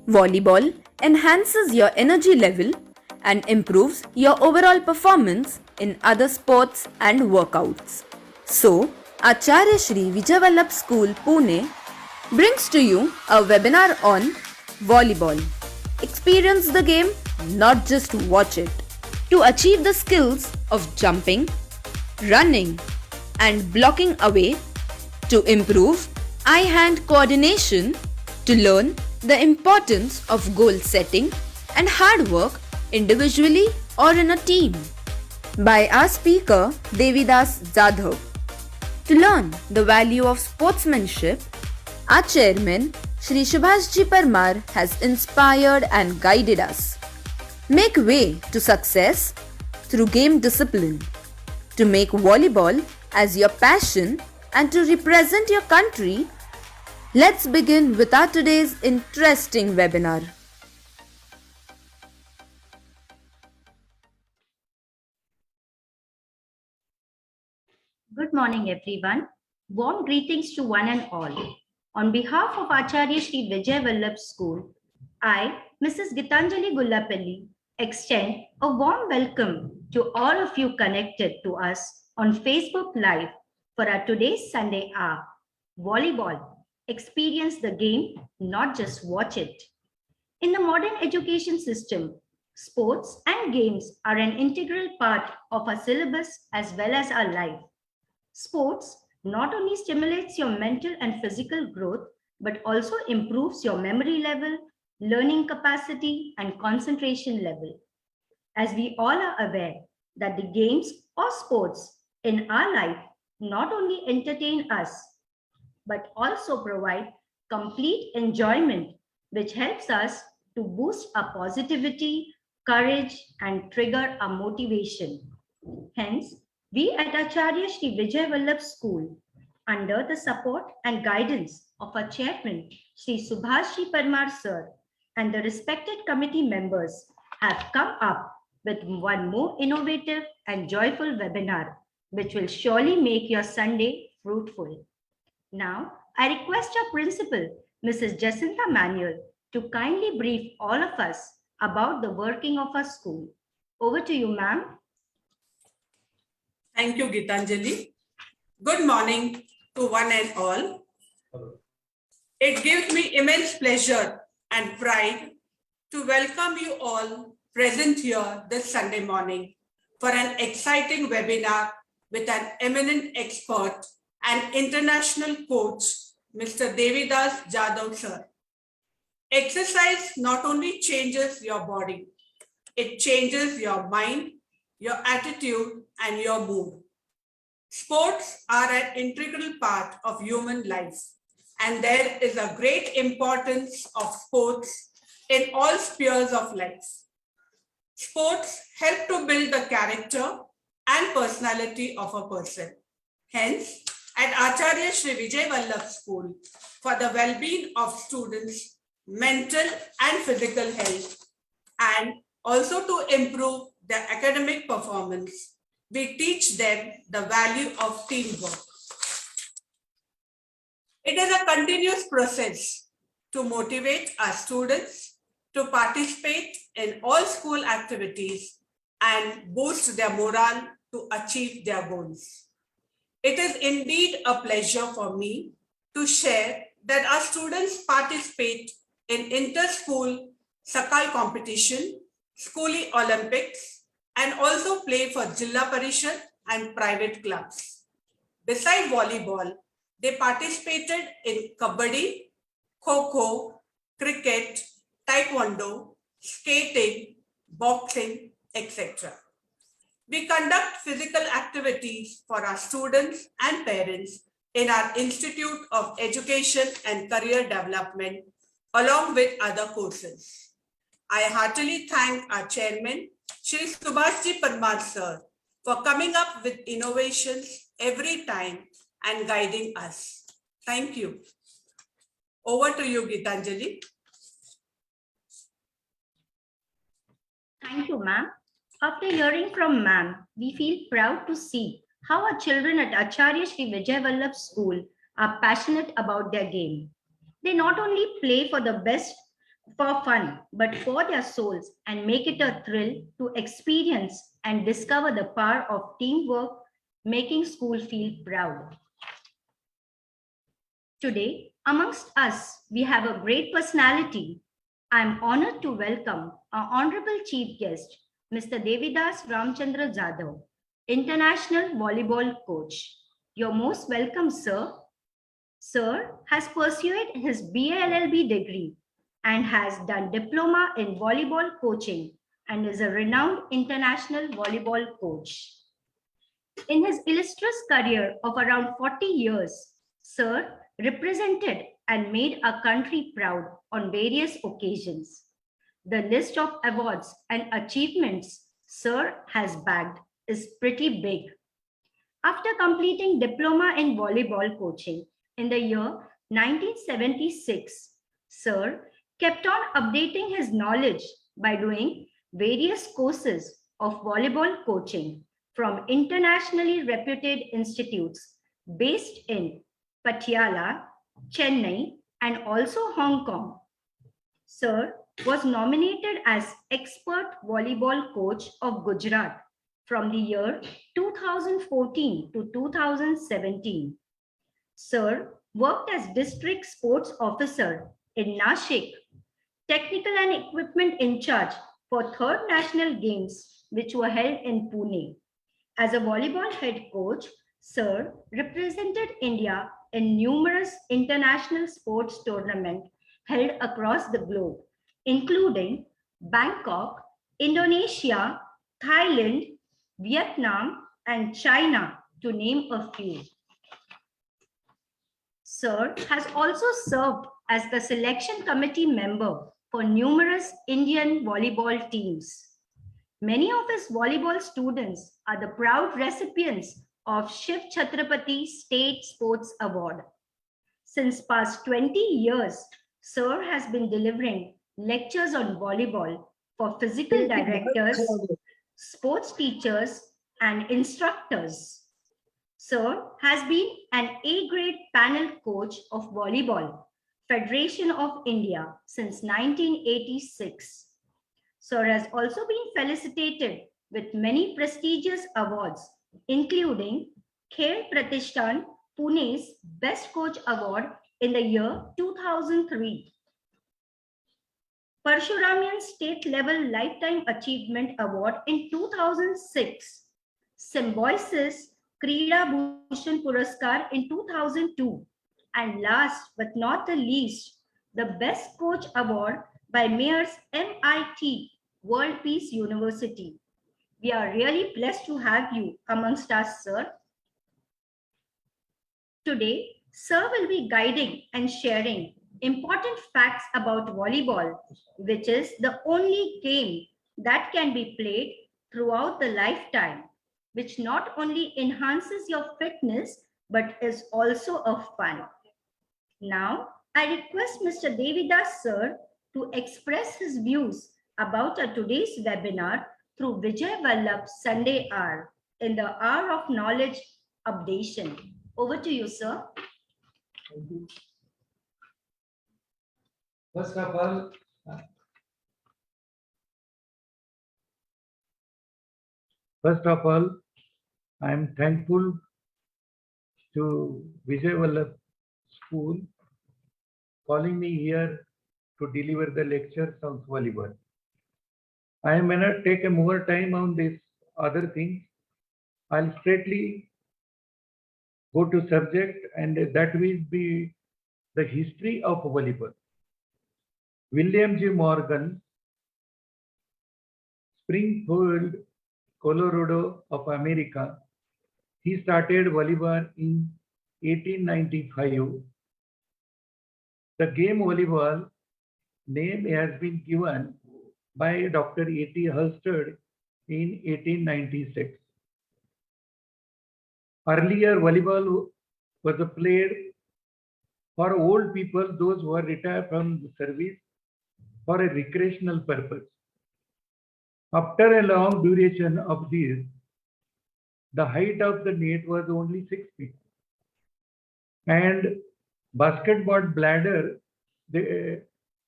Volleyball enhances your energy level and improves your overall performance in other sports and workouts. So, Acharya Shri Vijay School, Pune brings to you a webinar on volleyball. Experience the game, not just watch it. To achieve the skills of jumping, running, and blocking away, to improve eye-hand coordination, to learn the importance of goal setting and hard work individually or in a team. By our speaker Devidas Jadhav. To learn the value of sportsmanship, our chairman Shri Subhashji Parmar has inspired and guided us. Make way to success through game discipline. To make volleyball as your passion and to represent your country, let's begin with our today's interesting webinar. Good morning, everyone. Warm greetings to one and all. On behalf of Acharya Shri Vijay Vallabh School, I, Mrs. Gitanjali Gullapalli, extend a warm welcome to all of you connected to us on Facebook Live for our today's Sunday hour. Volleyball. Experience the game, not just watch it. In the modern education system, sports and games are an integral part of our syllabus as well as our life. Sports not only stimulates your mental and physical growth, but also improves your memory level, learning capacity, and concentration level. As we all are aware that the games or sports in our life not only entertain us, but also provide complete enjoyment, which helps us to boost our positivity, courage, and trigger our motivation. Hence, we at Acharya Shri Vijay Vallabh School, under the support and guidance of our chairman, Shri Subhashji Parmar sir, and the respected committee members, have come up with one more innovative and joyful webinar, which will surely make your Sunday fruitful. Now, I request our principal, Mrs. Jacinta Manuel, to kindly brief all of us about the working of our school. Over to you, ma'am. Thank you, Gitanjali. Good morning to one and all. Hello. It gives me immense pleasure and pride to welcome you all present here this Sunday morning for an exciting webinar with an eminent expert and international coach, Mr. Devidas Jadhav sir. Exercise not only changes your body, it changes your mind, your attitude, and your mood. Sports are an integral part of human life, and there is a great importance of sports in all spheres of life. Sports help to build the character and personality of a person. Hence, at Acharya Shri Vijay Vallabh School, for the well-being of students, mental and physical health, and also to improve their academic performance, we teach them the value of teamwork. It is a continuous process to motivate our students to participate in all school activities and boost their morale to achieve their goals. It is indeed a pleasure for me to share that our students participate in inter-school Sakal competition, Schooly Olympics, and also play for Jilla Parishad and private clubs. Besides volleyball, they participated in Kabaddi, Kho-Kho, cricket, Taekwondo, skating, boxing, etc. We conduct physical activities for our students and parents in our Institute of Education and Career Development, along with other courses. I heartily thank our chairman, Shri Subhashji Parmar sir, for coming up with innovations every time and guiding us. Thank you. Over to you, Gitanjali. Thank you, ma'am. After hearing from ma'am, we feel proud to see how our children at Acharya Shri Vijay Vallabh School are passionate about their game. They not only play for the best for fun, but for their souls, and make it a thrill to experience and discover the power of teamwork, making school feel proud. Today, amongst us, we have a great personality. I am honored to welcome our honorable chief guest, Mr. Devidas Ramchandra Jadhav, international volleyball coach. You're most welcome, sir. Sir has pursued his BALLB degree and has done diploma in volleyball coaching and is a renowned international volleyball coach. In his illustrious career of around 40 years, Sir represented and made our country proud on various occasions. The list of awards and achievements Sir has bagged is pretty big. After completing diploma in volleyball coaching in the year 1976, Sir kept on updating his knowledge by doing various courses of volleyball coaching from internationally reputed institutes based in Patiala, Chennai, and also Hong Kong. Sir was nominated as Expert Volleyball Coach of Gujarat from the year 2014 to 2017. Sir worked as District Sports Officer in Nashik, Technical and Equipment in charge for 3rd National Games, which were held in Pune. As a volleyball head coach, Sir represented India in numerous international sports tournaments held across the globe, including Bangkok, Indonesia, Thailand, Vietnam, and China, to name a few. Sir has also served as the selection committee member for numerous Indian volleyball teams. Many of his volleyball students are the proud recipients of Shiv Chhatrapati State Sports Award. Since past 20 years, Sir has been delivering lectures on volleyball for physical directors, sports teachers, and instructors. Sir has been an A-grade panel coach of volleyball, Federation of India since 1986. Sir has also been felicitated with many prestigious awards, including Khel Pratishthan Pune's Best Coach Award in the year 2003, Parshuramian State Level Lifetime Achievement Award in 2006, Symbiosis Krida Bhushan Puraskar in 2002, and last but not the least, the Best Coach Award by Mayor's MIT World Peace University. We are really blessed to have you amongst us, sir. Today, sir will be guiding and sharing important facts about volleyball, which is the only game that can be played throughout the lifetime, which not only enhances your fitness, but is also a fun. Now, I request Mr. Devidas, sir, to express his views about today's webinar through Vijay Vallabh Sunday Hour in the Hour of Knowledge Updation. Over to you, sir. Thank you. First of all, I am thankful to Vijay Vallabh School calling me here to deliver the lectures on volleyball. I may not take more time on this other things. I'll straightly go to subject, and that will be the history of volleyball. William J. Morgan, Springfield, Colorado of America, he started volleyball in 1895. The game volleyball name has been given by Dr. A.T. Halsted in 1896. Earlier, volleyball was played for old people, those who are retired from the service, for a recreational purpose. After a long duration of this, the height of the net was only 6 feet. And basketball bladder,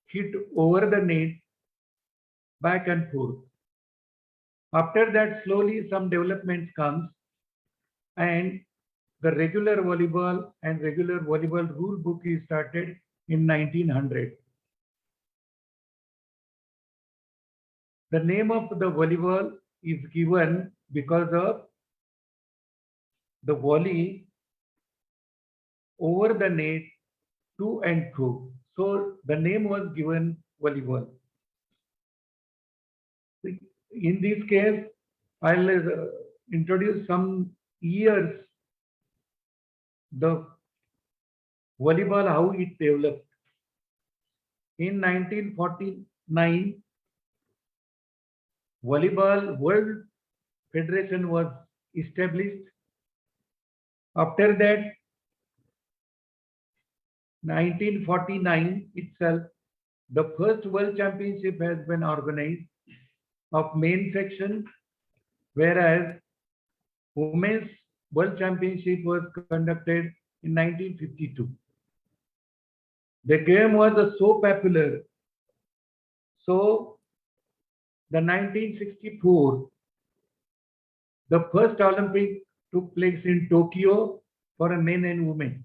hit over the net back and forth. After that, slowly some development comes and the regular volleyball and regular volleyball rule book is started in 1900. The name of the volleyball is given because of the volley over the net to and fro. So the name was given volleyball. In this case, I'll introduce some years the volleyball, how it developed. In 1949, Volleyball World Federation was established. After that, 1949 itself, the first World Championship has been organized of main section, whereas Women's World Championship was conducted in 1952. The game was so popular. So, the 1964, the first Olympic took place in Tokyo for men and women.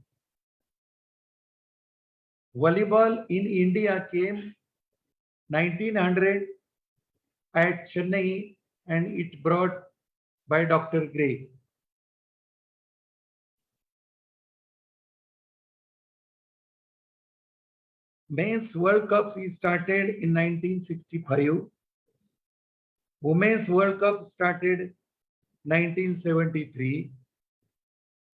Volleyball in India came 1900 at Chennai and it brought by Dr. Gray. Men's World Cup is started in 1965. Women's World Cup started 1973.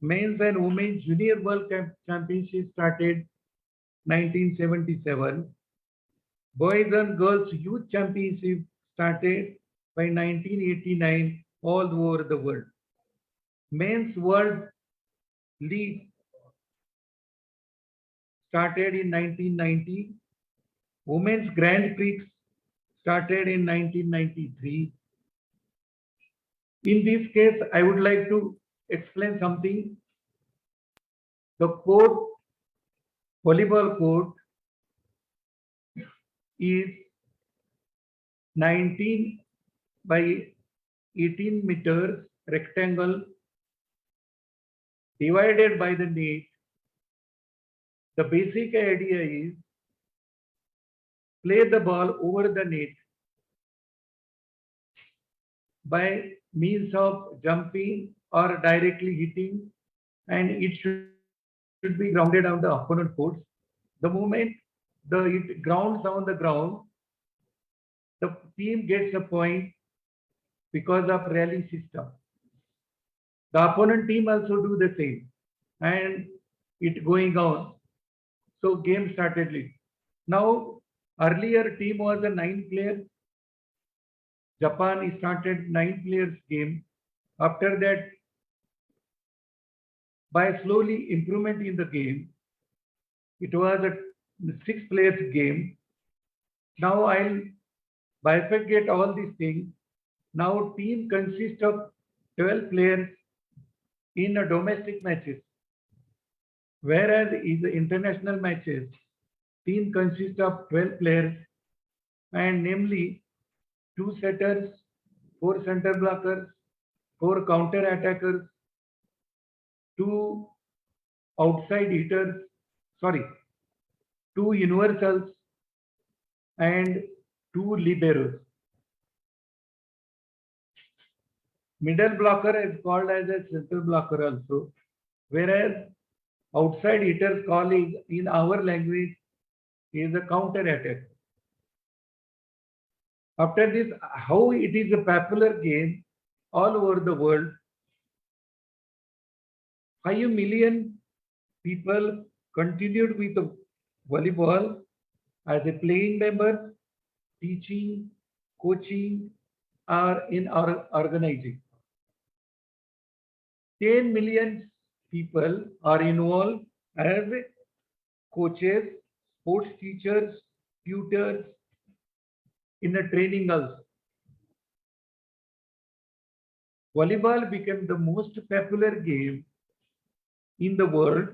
Men's and Women's Junior World Championship started 1977. Boys and Girls Youth Championship started by 1989 all over the world. Men's World League started in 1990. Women's Grand Prix started in 1993. In this case, I would like to explain something. The court, volleyball court, is 19 by 18 meters rectangle divided by the net. The basic idea is play the ball over the net by means of jumping or directly hitting, and it should be grounded on the opponent court. The moment it grounds on the ground, the team gets a point because of rally system. The opponent team also do the same, and it going on. So game started late. Now, earlier team was a 9 player. Japan started 9 players game. After that, by slowly improvement in the game, it was a 6 players game. Now I'll bifurcate all these things. Now team consists of 12 players in a domestic matches. Whereas in the international matches, team consists of 12 players, and namely 2 setters, 4 center blockers, 4 counter attackers, 2 outside hitters, 2 universals, and 2 liberos. Middle blocker is called as a center blocker also, whereas outside hitters calling in our language is a counter attack. After this, how it is a popular game all over the world. 5 million people continued with the volleyball as a playing member, teaching, coaching, or in organizing. 10 million people are involved as coaches, sports teachers, tutors, in the training also. Volleyball became the most popular game in the world,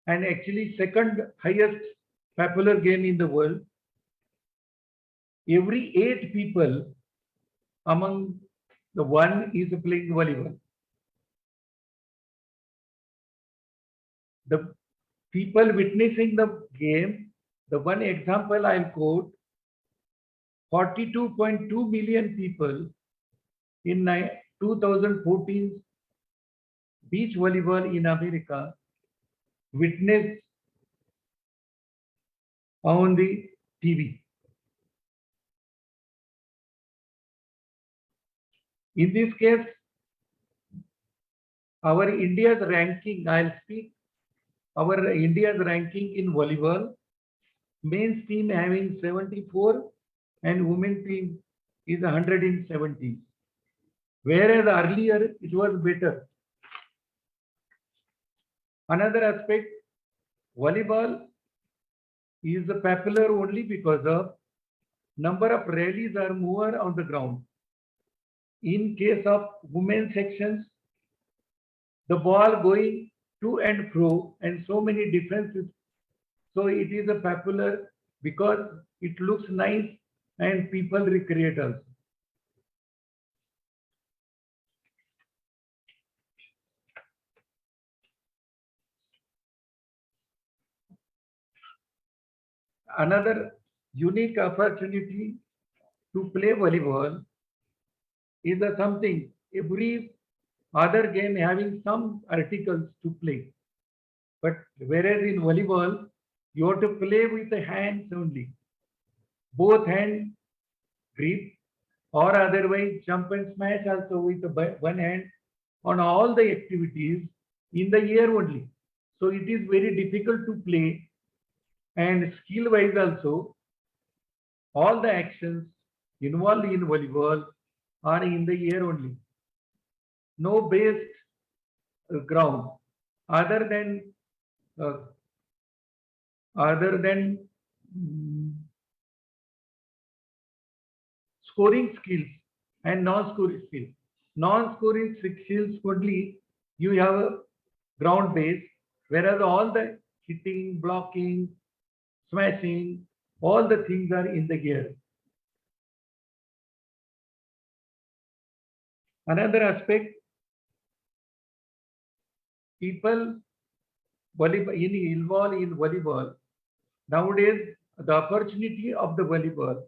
and actually second highest popular game in the world. Every 8 people among the one is playing volleyball. The people witnessing the game, the one example I'll quote, 42.2 million people in 2014 beach volleyball in America witnessed on the TV. In this case, our India's ranking, I'll speak, our India's ranking in volleyball, men's team having 74 and women's team is 170. Whereas earlier it was better. Another aspect, volleyball is popular only because of number of rallies are more on the ground. In case of women's sections, the ball going to and fro and so many defenses. So it is a popular because it looks nice and people recreate also. Another unique opportunity to play volleyball is something every other game having some articles to play. But whereas in volleyball, you have to play with the hands only. Both hand grip or otherwise jump and smash also with the one hand on all the activities in the air only. So it is very difficult to play, and skill wise also all the actions involved in volleyball are in the air only. No base ground other than scoring skills and non-scoring skills. Non-scoring skills only you have a ground base, whereas all the hitting, blocking, smashing, all the things are in the air. Another aspect, people involved in volleyball nowadays, the opportunity of the volleyball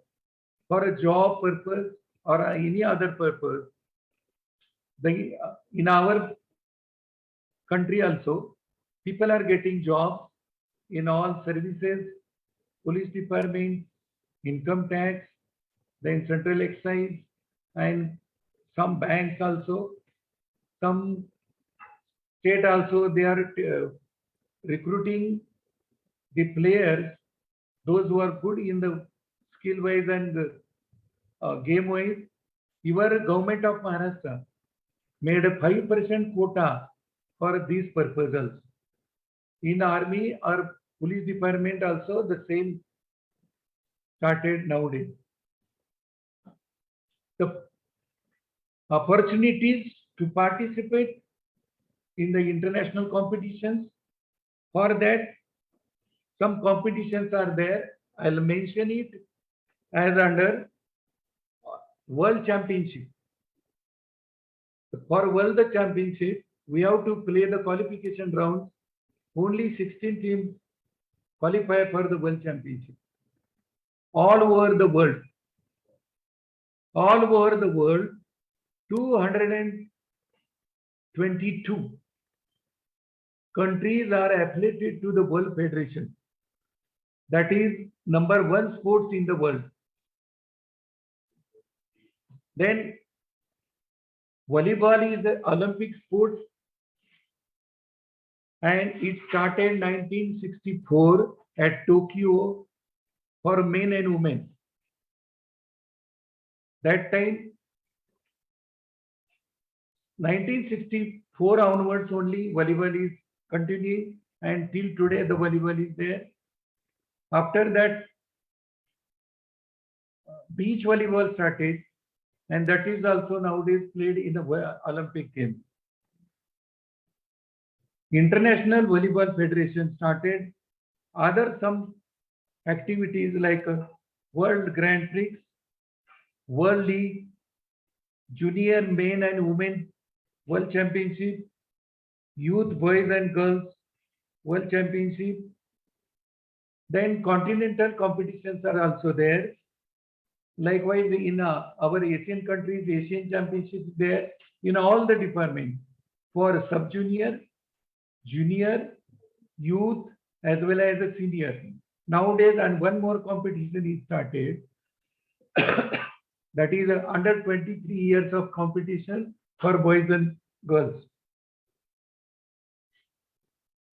for a job purpose or any other purpose, in our country also, people are getting jobs in all services, police department, income tax, then central excise, and some banks also, some state also, they are recruiting the players, those who are good in the skill wise and game wise. Your government of Maharashtra made a 5% quota for these purposes. In army or police department also the same started nowadays. The opportunities to participate in the international competitions, for that some competitions are there. I'll mention it as under World Championship. For World Championship, we have to play the qualification rounds. Only 16 teams qualify for the World Championship. All over the world, 222 countries are affiliated to the World Federation. That is number one sports in the world. Then volleyball is the Olympic sport, and it started 1964 at Tokyo for men and women. That time, 1964 onwards only volleyball is continuing, and till today the volleyball is there. After that, beach volleyball started, and that is also nowadays played in the Olympic Games. International Volleyball Federation started. Other some activities like World Grand Prix, World League, Junior Men and Women World Championship, Youth Boys and Girls World Championship. Then continental competitions are also there. Likewise, in our Asian countries, Asian Championships there in all the departments for sub-junior, junior, youth, as well as a senior. Nowadays, and one more competition is started, that is under 23 years of competition for boys and girls.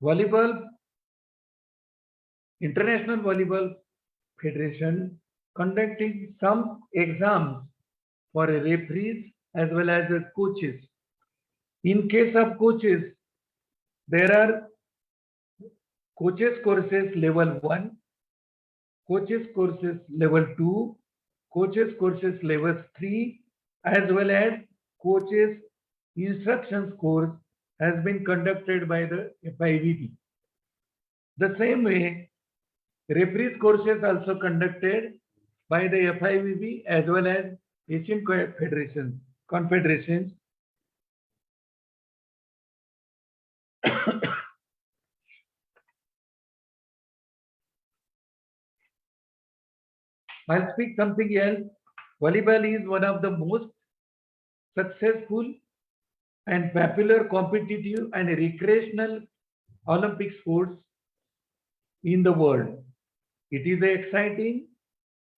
Volleyball, International Volleyball Federation conducting some exams for referees as well as coaches. In case of coaches, there are coaches courses level 1, coaches courses level 2, coaches courses level 3, as well as coaches instructions course has been conducted by the FIVB. The same way, referees courses also conducted by the FIVB as well as Asian confederations. I'll speak something else. Volleyball is one of the most successful and popular competitive and recreational Olympic sports in the world. It is exciting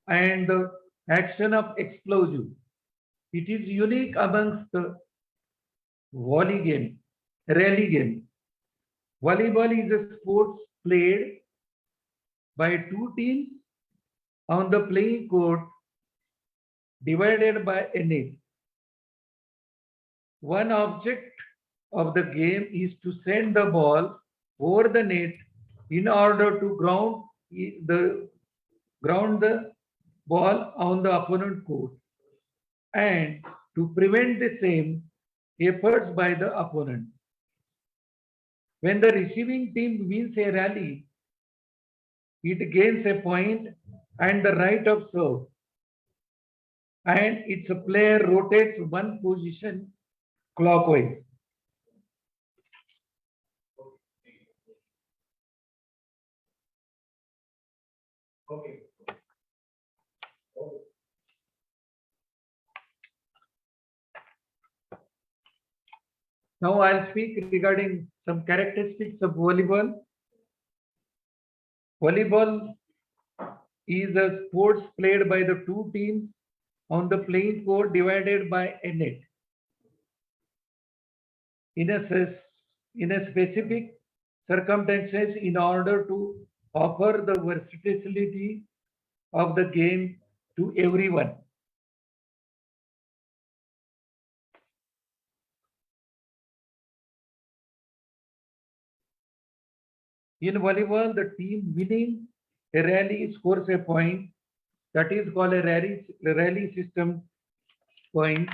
and the action of explosive. It is unique amongst the rally game. Volleyball is a sport played by two teams on the playing court divided by a net. One object of the game is to send the ball over the net in order to ground the ball on the opponent court and to prevent the same efforts by the opponent. When the receiving team wins a rally, it gains a point and the right of serve, and its player rotates one position clockwise. Now I'll speak regarding some characteristics of volleyball. Volleyball is a sport played by the two teams on the playing court divided by a net. In a specific circumstances, in order to offer the versatility of the game to everyone. In volleyball, the team winning a rally scores a point. That is called a rally system point.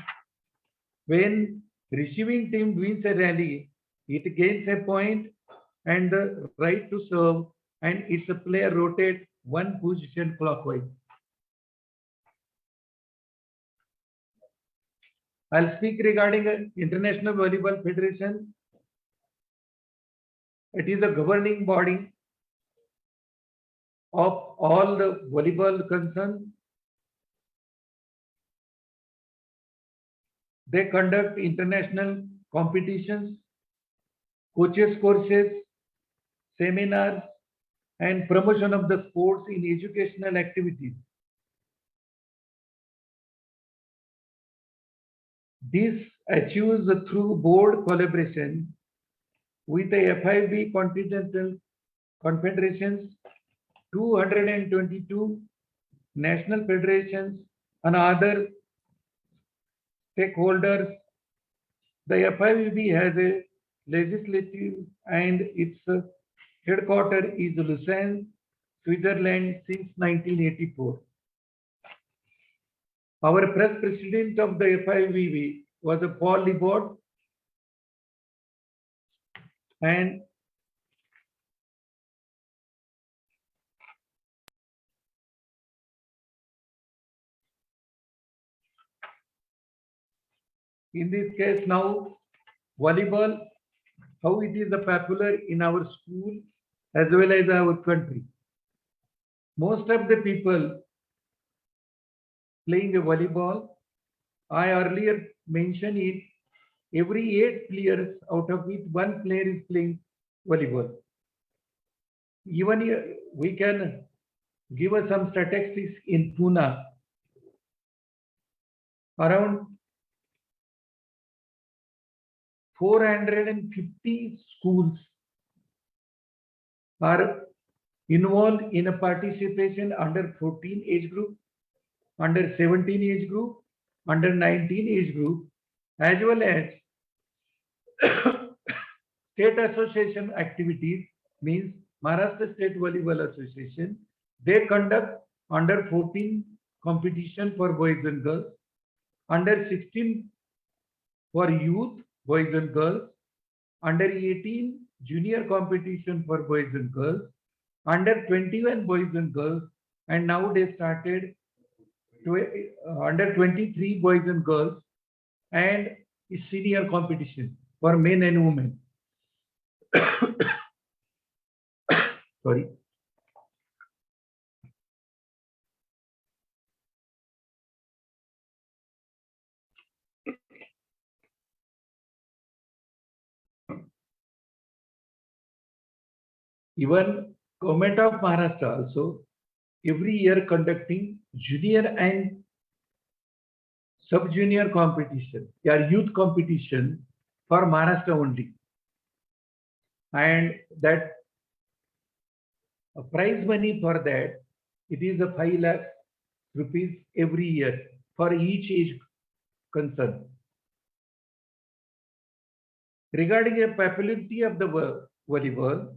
When receiving team wins a rally, it gains a point and the right to serve, and its player rotates one position clockwise. I'll speak regarding International Volleyball Federation. It is a governing body of all the volleyball concerns. They conduct international competitions, coaches courses, seminars, and promotion of the sports in educational activities. This achieves through board collaboration with the FIB continental confederations, 222 national federations, and other stakeholders. The FIVB has a legislative and its headquarters is Lausanne, Switzerland since 1984. Our press president of the FIVB was Paul Libot, and In this case now, volleyball, how it is popular in our school as well as our country. Most of the people playing a volleyball, I earlier mentioned it, every 8 players out of which 1 player is playing volleyball. Even we can give us some statistics in Pune. Around 450 schools are involved in a participation under 14 age group, under 17 age group, under 19 age group, as well as state association activities, means Maharashtra State Volleyball Association. They conduct under 14 competition for boys and girls, under 16 for youth, boys and girls, under 18 junior competition for boys and girls, under 21 boys and girls, and now they started under 23 boys and girls, and senior competition for men and women. Sorry. Even Government of Maharashtra also every year conducting junior and sub-junior competition, youth competition for Maharashtra only. And that prize money for that, it is a 5 lakh rupees every year for each age concerned. Regarding the popularity of the volleyball,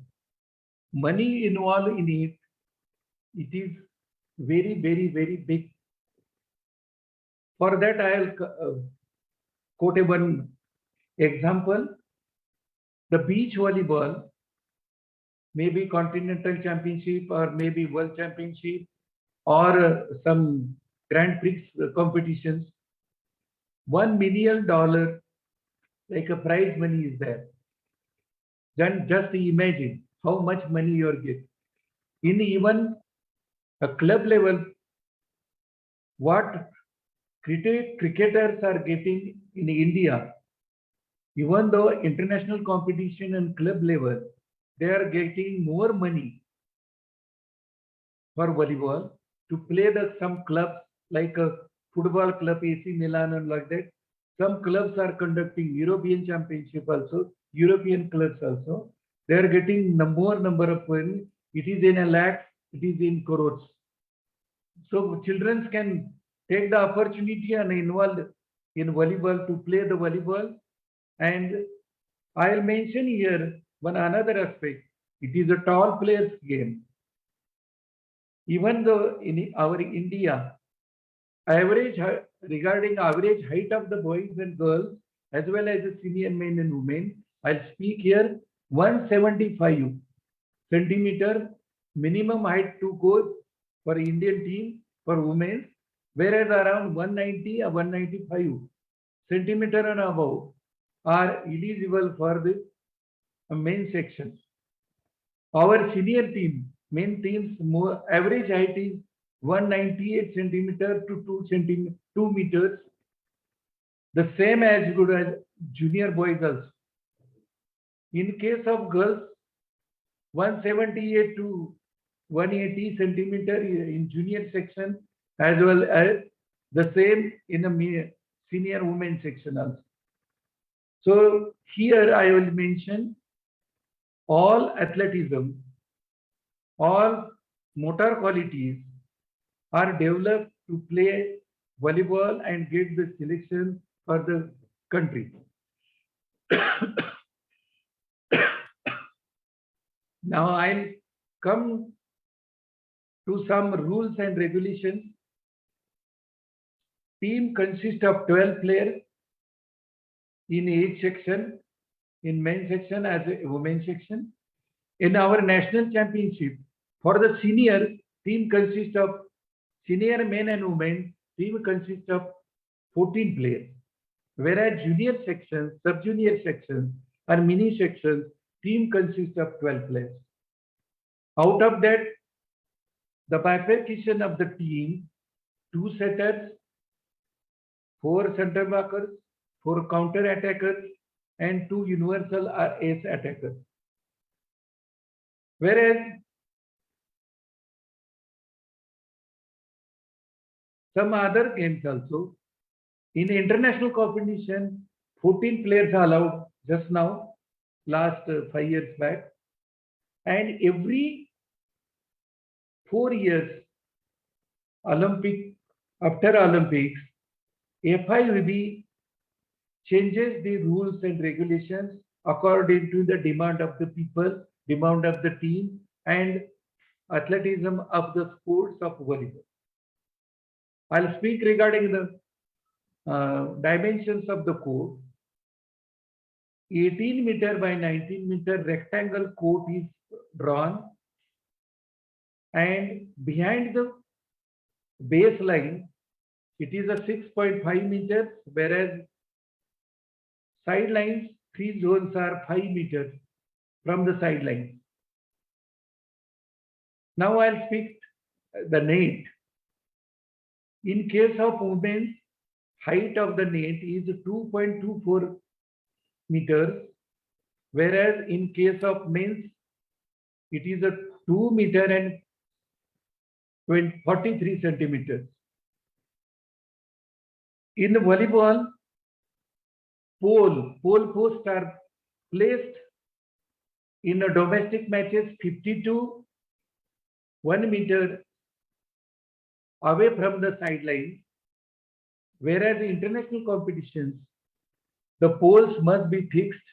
money involved in it, it is very, very, very big. For that, I'll quote one example. The beach volleyball, maybe continental championship or maybe world championship or some Grand Prix competitions, $1 million like a prize money is there. Then just imagine how much money you are getting. In even a club level, what cricketers are getting in India, even though international competition and club level, they are getting more money for volleyball to play some clubs like a football club, AC Milan and like that. Some clubs are conducting European Championship also, European clubs also. They are getting more number of money. It is in a lakh, it is in crores. So children can take the opportunity and involved in volleyball to play the volleyball. And I'll mention here one another aspect. It is a tall players game. Even though in our India, regarding average height of the boys and girls, as well as the senior men and women, I'll speak here 175 centimeter minimum height to go for Indian team for women, whereas around 190 or 195 centimeter and above are eligible for the main section. Our senior team, main teams, more average height is 198 centimeter to 2 meters, the same as good as junior boys also. In case of girls, 178 to 180 centimeter in junior section, as well as the same in the senior women section also. So here I will mention all athleticism, all motor qualities are developed to play volleyball and get the selection for the country. Now I'll come to some rules and regulations. Team consists of 12 players in each section, in men's section as a women's section. In our national championship, for the senior, team consists of senior men and women, team consists of 14 players. Whereas junior sections, sub-junior sections, and mini sections, team consists of 12 players. Out of that, the bifurcation of the team, 2 setters, 4 center backers, 4 counter attackers, and 2 universal or ace attackers. Whereas some other games also, in international competition, 14 players are allowed just now, last 5 years back. And every 4 years, after Olympics, FIVB changes the rules and regulations according to the demand of the people, demand of the team, and athleticism of the sports of volleyball. I'll speak regarding the dimensions of the court. 18 meter by 19 meter rectangle court is drawn, and behind the baseline, it is a 6.5 meters, whereas sidelines, 3 zones are 5 meters from the sidelines. Now I'll speak the net. In case of women's, height of the net is 2.24 meters, whereas in case of men's, it is a 2 meter and 43 centimeters. In the volleyball, pole posts are placed in the domestic matches 52 1 meter away from the sideline, whereas in international competitions, the poles must be fixed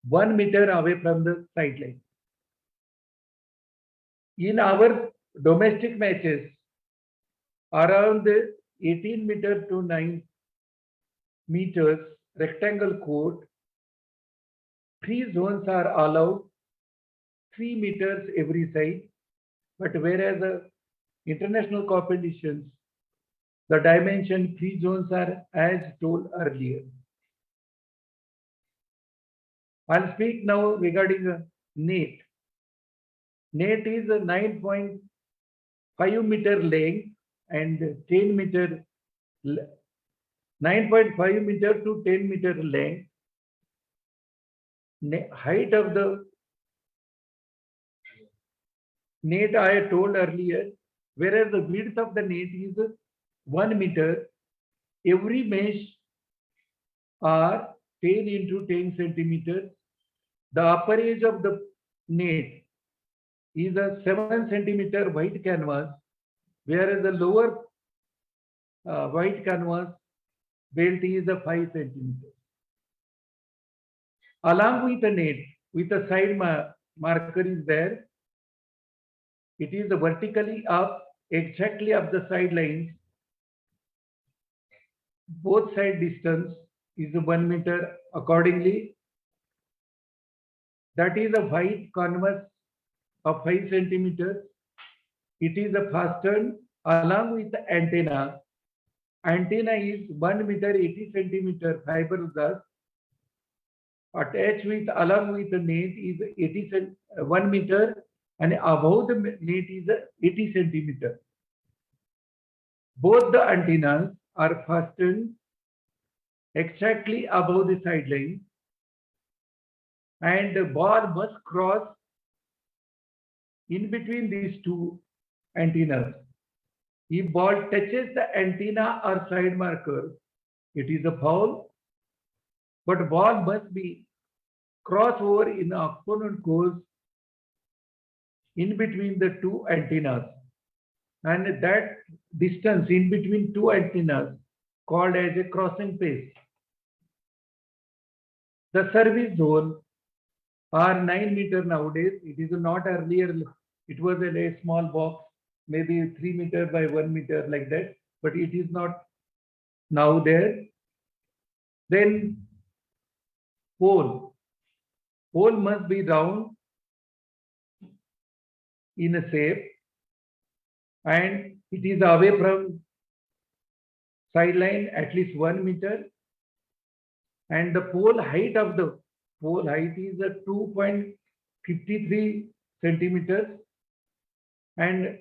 1 meter away from the sideline. In our domestic matches, around 18 meter to 9 meters rectangle court, 3 zones are allowed, 3 meters every side. But whereas international competitions, the dimension 3 zones are as told earlier. I'll speak now regarding net. Net is a 9.5 meter length and 10 meter, 9.5 meter to 10 meter length. Height of the net I told earlier, whereas the width of the net is 1 meter. Every mesh are 10 into 10 centimeters. The upper edge of the net is a 7 centimeter white canvas, whereas the lower white canvas belt is a 5 centimeters. Along with the net, with the side marker is there. It is vertically up, exactly up the sidelines. Both side distance is 1 meter accordingly. That is a white canvas of 5 centimeters. It is fastened along with the antenna. Antenna is 1 meter 80 centimeter fiberglass. Attached with along with the net is 1 meter, and above the net is 80 centimeter. Both the antennas are fastened exactly above the sideline, and the ball must cross in between these two antennas. If ball touches the antenna or side marker, it is a foul, but ball must be cross over in the opponent course in between the two antennas, and that distance in between two antennas called as a crossing pace. The service zone are 9 meter nowadays. It is not earlier. It was a small box, maybe 3 meter by 1 meter like that, but it is not now there. Then pole must be round in a shape, and it is away from sideline at least 1 meter. and the pole height of the pole height is 2.53 centimeters, and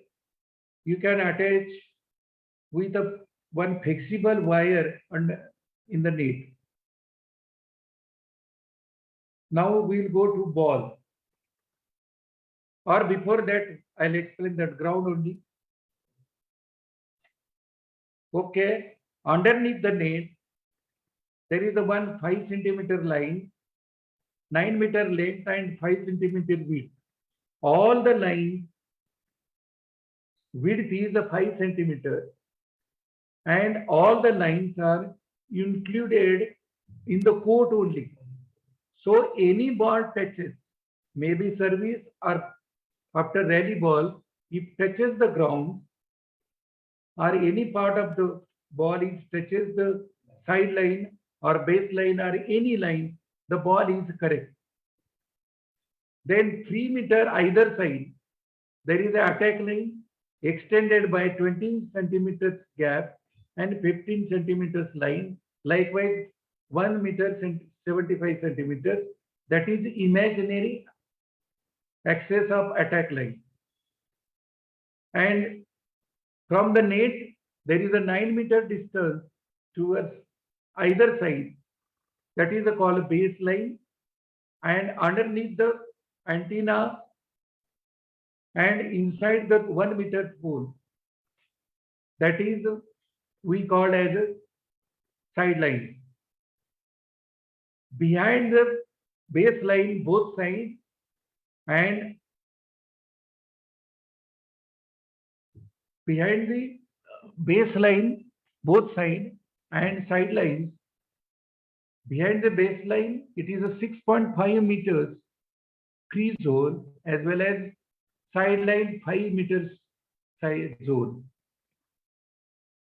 you can attach with one flexible wire in the net. Now we'll go to ball. Or before that, I'll explain that ground only. Okay, underneath the net, there is a one 5 centimeter line, 9 meter length and 5 centimeter width. All the line width is a 5 centimeter, and all the lines are included in the court only. So any ball touches, maybe service or after rally ball, if touches the ground or any part of the ball is touches the sideline or baseline or any line, the ball is correct. Then 3 meter either side, there is an attack line extended by 20 centimeters gap and 15 centimeters line. Likewise, 1 meter 75 centimeters, that is imaginary axis of attack line. And from the net, there is a 9 meter distance towards either side, that is called baseline, and underneath the antenna and inside the 1 meter pole, that is we call as a sideline. Behind the baseline both sides and behind the baseline both sides and sidelines, behind the baseline it is a 6.5 meters free zone as well as sideline 5 meters side zone.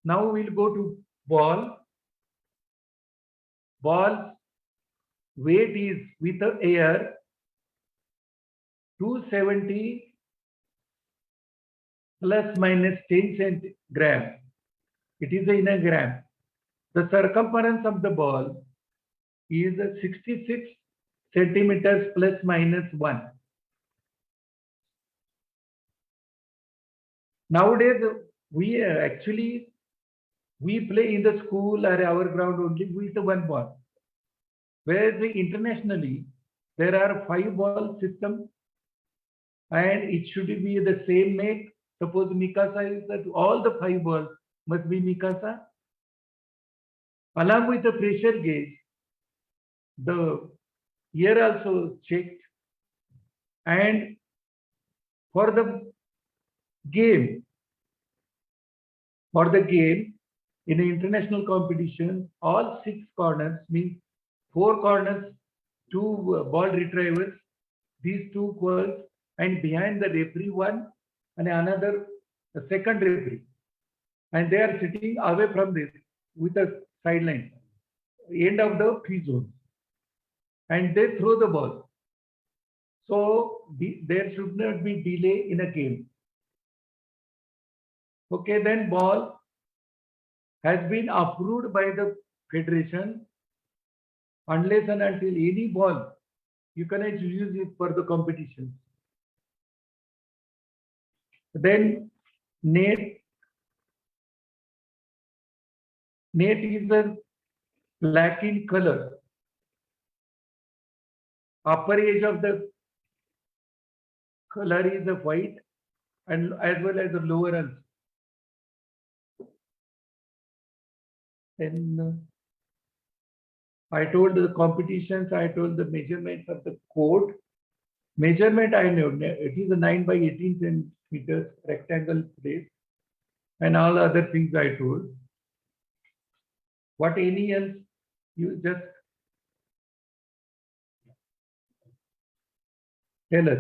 Now we'll go to ball. Ball weight is with the air 270 plus minus 10 gram. It is in a gram. The circumference of the ball is 66 centimeters plus minus 1. Nowadays, we play in the school or our ground only with one ball. Whereas internationally, there are 5 ball system and it should be the same make. Suppose Mikasa is that all the 5 balls must be Mikasa. Along with the pressure gauge, the air also checked. And for the game, in an international competition, all 6 corners means 4 corners, 2 ball retrievers, these 2 curls, and behind the referee one and another the second referee, and they are sitting away from this with a sideline, end of the free zone, and they throw the ball. So there should not be delay in a game. Okay, then ball has been approved by the federation unless and until any ball you cannot use it for the competition. Then net is the black in color. Upper edge of the color is the white and as well as the lower edge. Then I told the competitions, I told the measurements of the court. Measurement I know, it is a 9 by 18 centimeters rectangle place, and all other things I told. What any else you just tell us.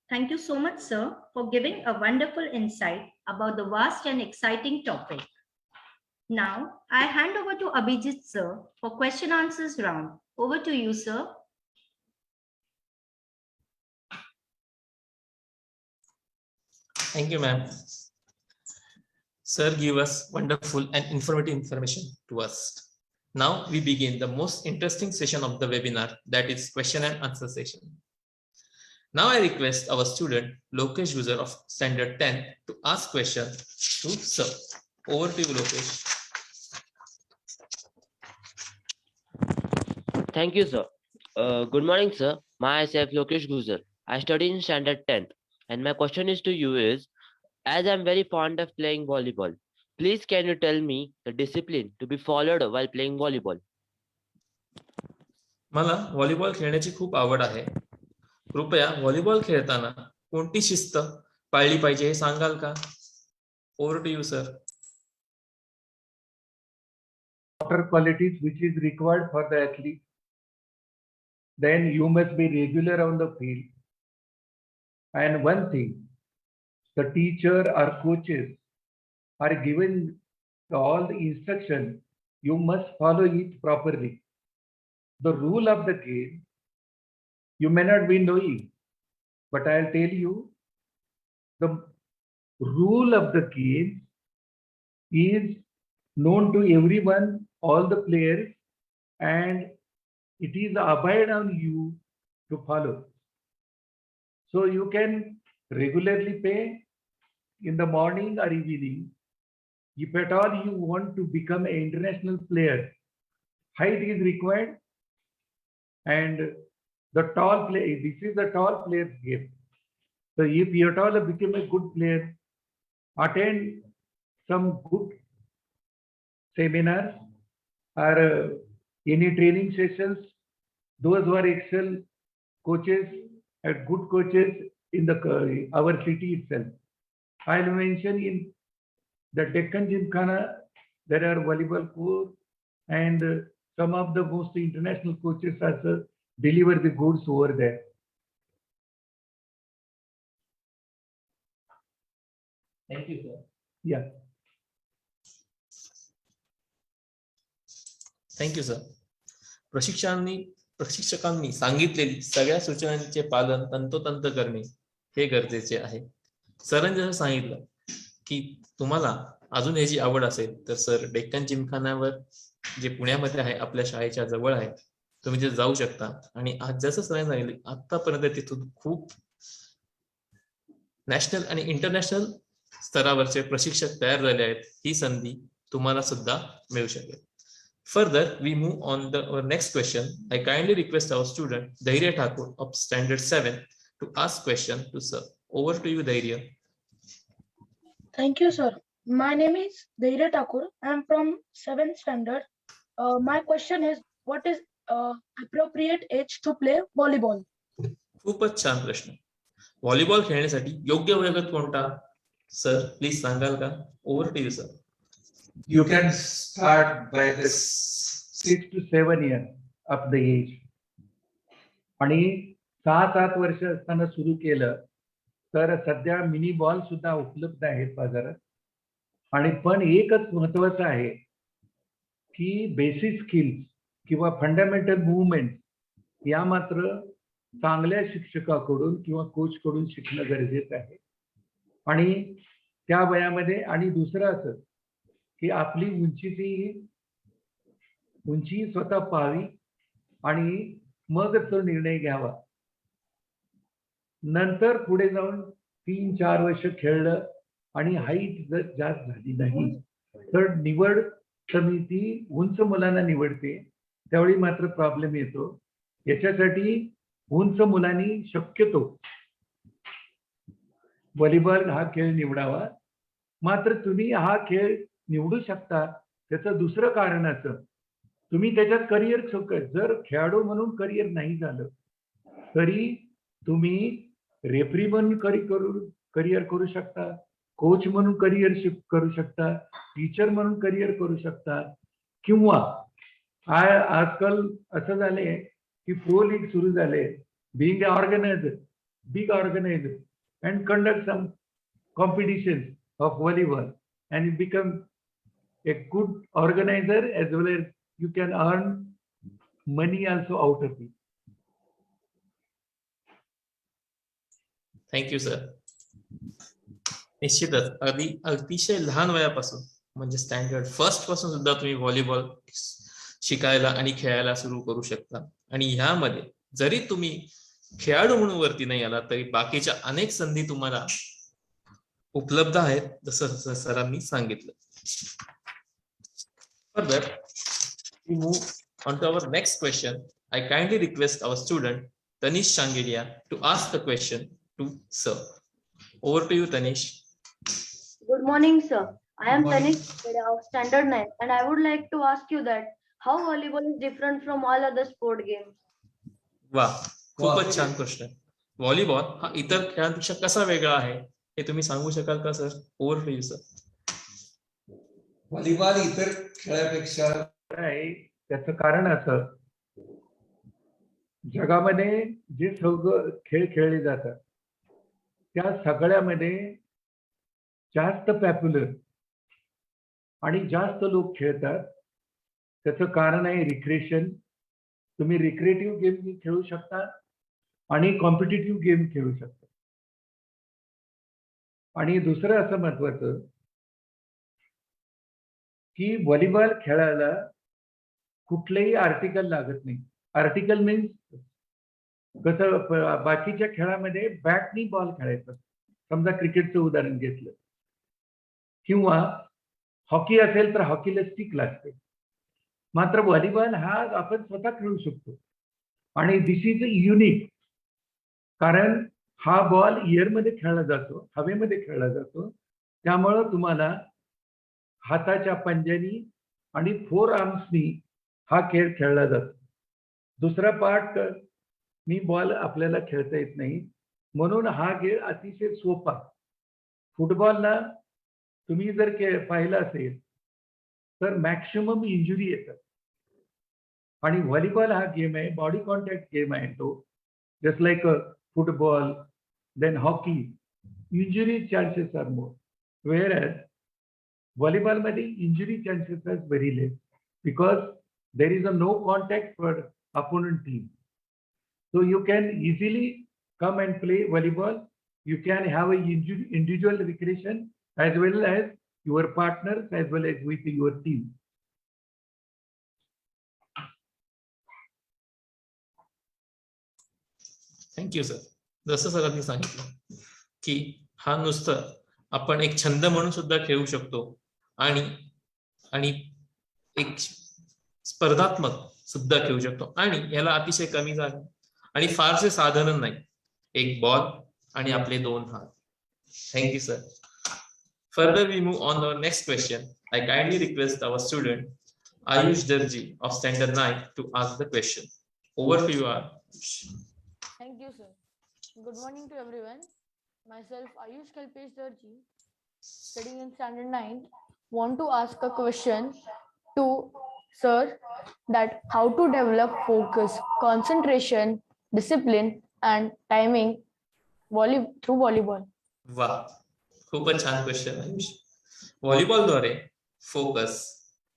Thank you so much, sir, for giving a wonderful insight about the vast and exciting topic. Now, I hand over to Abhijit, sir, for question answers round. Over to you, sir. Thank you, ma'am. Sir give us wonderful and informative information to us. Now we begin the most interesting session of the webinar, that is question and answer session. Now I request our student Lokesh Gujar of Standard 10 to ask question to sir. Over to you, Lokesh. Thank you, sir. Good morning, sir. Myself, Lokesh Gujar. I study in Standard 10th, and my question is to you is, as I'm very fond of playing volleyball, please can you tell me the discipline to be followed while playing volleyball? मला volleyball खेळण्याची खूप आवड आहे. कृपया volleyball खेळताना कोणती शिस्त पाळली पाहिजे हे सांगाल का? Over to you sir. Water qualities which is required for the athlete. Then you must be regular on the field. And one thing, the teacher or coaches are given all the instruction, you must follow it properly. The rule of the game, you may not be knowing, but I'll tell you, the rule of the game is known to everyone, all the players, and it is abide on you to follow. So you can regularly play in the morning or evening. If at all you want to become an international player, height is required, and the tall player, this is the tall player's game. So if you at all become a good player, attend some good seminars or any training sessions. Those who are excel coaches and good coaches in the our city itself. I'll mention in the Deccan Gymkhana, there are volleyball courts, and some of the most international coaches also deliver the goods over there. Thank you, sir. Yeah. Thank you sir. प्रशिक्षकांनी सांगितलेली सगळ्या सूचनांचे पालन तंतोतंत करणे हे गरजेचे आहे. सरांनी जसं सांगितलं की तुम्हाला अजून याची आवड असेल तर सर डेक्कन जिमखान्यावर जे पुण्यामध्ये आहे आपल्या शाळेच्या जवळ आहे, तुम्ही तिथे जाऊ शकता. आणि आज जसं सरांनी सांगितलं आतापर्यंत तिथून खूप नॅशनल आणि इंटरनॅशनल स्तरावरचे प्रशिक्षक तयार झाले आहेत. ही संधी तुम्हाला सुद्धा मिळू शकेल. Further, we move on our next question. I kindly request our student Dhairya Thakur of Standard 7 to ask question to sir. Over to you, Dhairya. Thank you, sir. My name is Dhairya Thakur. I am from 7th standard. My question is, what is appropriate age to play volleyball? खूपच छान प्रश्न. Volleyball खेळण्यासाठी योग्य वयोगट कोणता? Sir please सांगाल का? Over to you sir. You can start by this 6 to 7 years of the age. आणि 6-7 वर्ष असताना सुरू केलं तर सध्या मिनी बॉल सुद्धा उपलब्ध आहेत बाजारात. आणि पण एकच महत्वाचं आहे की बेसिक स्किल्स किंवा फंडामेंटल मूवमेंट या मात्र चांगल्या शिक्षकाकडून किंवा कोच कडून शिकणं गरजेचं आहे. आणि त्या वयामध्ये आणि दुसरं असं की आपली उंची स्वतः पाहावी आणि मग तो निर्णय घ्यावा. नंतर पुढे जाऊन 3-4 वर्ष खेळलं आणि हाईट जर जास्त झाली नाही तर निवड समिती उंच मुलांना निवडते, त्यावेळी मात्र प्रॉब्लेम येतो. याच्यासाठी उंच मुलांनी शक्यतो व्हॉलीबॉल हा खेळ निवडावा. मात्र तुम्ही हा खेळ निवडू शकता, त्याचं दुसरं कारण असं, तुम्ही त्याच्यात करिअर जर खेळाडू म्हणून करिअर नाही झालं तरी तुम्ही रेफरी म्हणून करिअर करू शकता, कोच म्हणून करिअर करू शकता, टीचर म्हणून करिअर करू शकता, किंवा आजकाल असं झालंय की प्रो लीग सुरू झाले. Being big organizer and conduct some competition of volleyball and you become a good organizer as well as you can earn money also out of it. Thank you, sir. निश्चितच अतिशय लहान वयापासून म्हणजे standard first पासून सुद्धा तुम्ही volleyball शिकायला आणि खेळायला सुरू करू शकता. आणि ह्यामध्ये जरी तुम्ही खेळाडू म्हणून वरती नाही आला तरी बाकीच्या अनेक संधी तुम्हाला उपलब्ध आहेत, जसं सरांनी सांगितलं. Further, we move on to our next question. I kindly request our student Tanish Shangiria to ask the question to sir. Over to you, Tanish. Good morning, sir. I am Good morning. Tanish of Standard 9, and I would like to ask you that how volleyball is different from all other sport games. वा, खूपच छान प्रश्न. Volleyball हा इतर खेळांपेक्षा कसा वेगळा आहे हे तुम्ही सांगू शकाल का sir? Over to you sir. Volleyball इतर खेळापेक्षा आहे त्याचं कारण असं, जगामध्ये जे सगळं खेळ खेळले जातात त्या सगळ्यामध्ये जास्त पॉप्युलर आणि जास्त लोक खेळतात. त्याचं कारण आहे रिक्रिएशन. तुम्ही रिक्रिएटिव्ह गेम खेळू शकता आणि कॉम्पिटिटिव्ह गेम खेळू शकता. आणि दुसरं असं महत्वाचं की व्हॉलीबॉल खेळायला कुठलेही आर्टिकल लागत नाही. आर्टिकल मीन्स कसं बाकीच्या खेळामध्ये बॅटनी बॉल खेळायचं, समजा क्रिकेटचं उदाहरण घेतलं, किंवा हॉकी असेल तर हॉकीला स्टिक लागते. मात्र व्हॉलीबॉल हा आपण स्वतः खेळू शकतो आणि दिस इज युनिक, कारण हा बॉल एअरमध्ये खेळला जातो, हवेमध्ये खेळला जातो. त्यामुळं तुम्हाला हाताच्या पंजानी आणि फोर आर्म्सनी हा खेळ खेळला जातो. दुसरा पार्ट मी बॉल आपल्याला खेळता येत नाही, म्हणून हा खेळ अतिशय सोपा. फुटबॉलला तुम्ही जर पाहिलं असेल तर मॅक्सिमम इंजुरी येतात, आणि व्हॉलीबॉल हा गेम आहे, बॉडी कॉन्टॅक्ट गेम आहे. तो just like football, then hockey, injury chances are more, where as व्हॉलीबॉलमध्ये injury chances are very less because there is a no contact for opponent team. So you can easily come and play volleyball. You can have a individual recreation as well as your partners as well as with your team. Thank you sir. जसं सरांनी सांगितलं की हा नुसतं आपण एक छंद म्हणून सुद्धा खेळू शकतो आणि आणि एक स्पर्धात्मक सुद्धा खेळू शकतो, आणि याला अतिशय कमी जागा आणि फारसे साधन नाही, एक बॉल आणि आपले 2 हात. Thank you sir. Further, we move on to our next question. I kindly request our student Ayush Darji of Standard 9 to ask the question. Over to you, Ayush. Thank you, sir. Good morning to everyone. Myself, Ayush Kalpesh Darji, studying in Standard 9, want to ask a question to sir that how to develop focus, concentration, discipline, and timing through volleyball. वा, खूपच छान question Ayush. व्हॉलीबॉलद्वारे focus,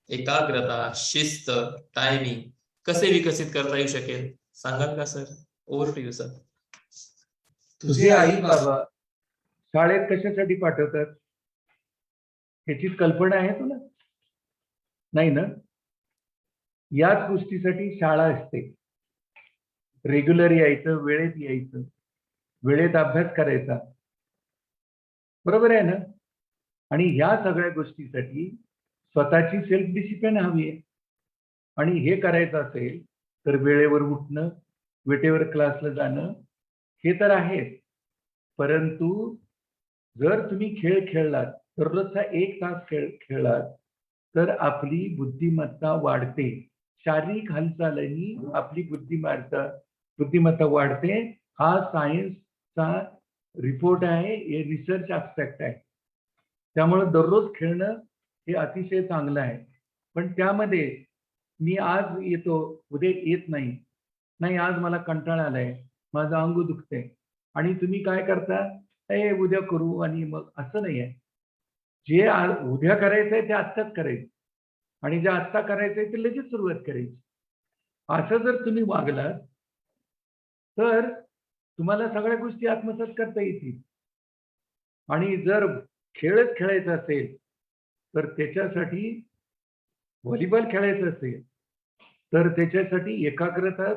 एकाग्रता, शिस्त, timing कसे विकसित करता येऊ शकेल सांगाल का sir? Over to you sir. तुझे आई बाबा शाळेत कशासाठी पाठवतात ह्याची कल्पना आहे तुला? नाही ना? याच गोष्टीसाठी शाळा असते. रेग्युलर यायचं, वेळेत यायचं, वेळेत अभ्यास करायचा, बरोबर आहे ना? आणि ह्या सगळ्या गोष्टीसाठी स्वतःची सेल्फ डिसिप्लिन हवी आहे. आणि हे करायचं असेल तर वेळेवर उठणं, वेळेवर क्लासला जाणं हे तर आहेच, परंतु जर तुम्ही खेळ खेळलात, दररोजचा 1 तास खेळलात तर आपली बुद्धिमत्ता वाढते. शारीरिक हालचालींनी आपली बुद्धिमत्ता वाढते. हा सायन्सचा रिपोर्ट आहे, हे रिसर्च ऍस्पेक्ट आहे. त्यामुळे दररोज खेळणं हे अतिशय चांगलं आहे. पण त्यामध्ये मी आज येतो, उद्या येत नाही, आज मला कंटाळा आलाय, माझं अंग दुखतंय, आणि तुम्ही काय करता, उद्या करू, आणि मग असं नाही आहे. जे उद्या करायचंय ते आत्ताच करायचं, आणि जे आत्ता करायचंय ते लगेच सुरुवात करायची. असं जर तुम्ही वागलात तर तुम्हाला सगळ्या गोष्टी आत्मसात करता येतील. आणि जर खेळच खेळायचा असेल तर त्याच्यासाठी व्हॉलीबॉल खेळायचं असेल तर त्याच्यासाठी एकाग्रता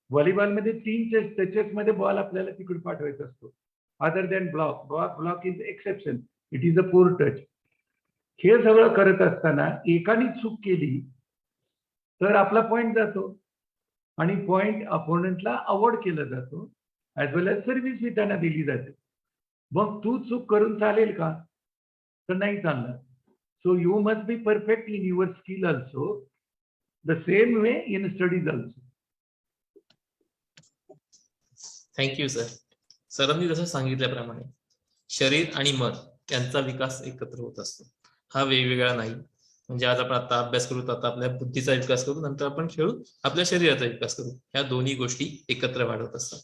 व्हॉलीबॉलमध्ये 3 टचेस मध्ये बॉल आपल्याला तिकडे पाठवायचा असतो. Other than block is exception, it is a 4 touch. हे सगळं करत असताना एकाने चूक केली तर आपला पॉइंट जातो आणि पॉइंट अपोनंटला अवॉर्ड केला जातो, ऍज वेल एज सर्व्हिस ही त्यांना दिली जाते. मग तू चूक करून चालेल का? तर नाही चालणार. So you must be perfect in your skill also, the same way in studies also. Thank you sir. सरांनी जसं सांगितल्याप्रमाणे शरीर आणि मन यांचा विकास एकत्र होत असतो, हा वेगवेगळा नाही. म्हणजे आज आपण आता अभ्यास करू, आता आपल्या बुद्धीचा विकास करू, नंतर आपण खेळू आपल्या शरीराचा विकास करू. ह्या दोन्ही गोष्टी एकत्र वाढत असतात.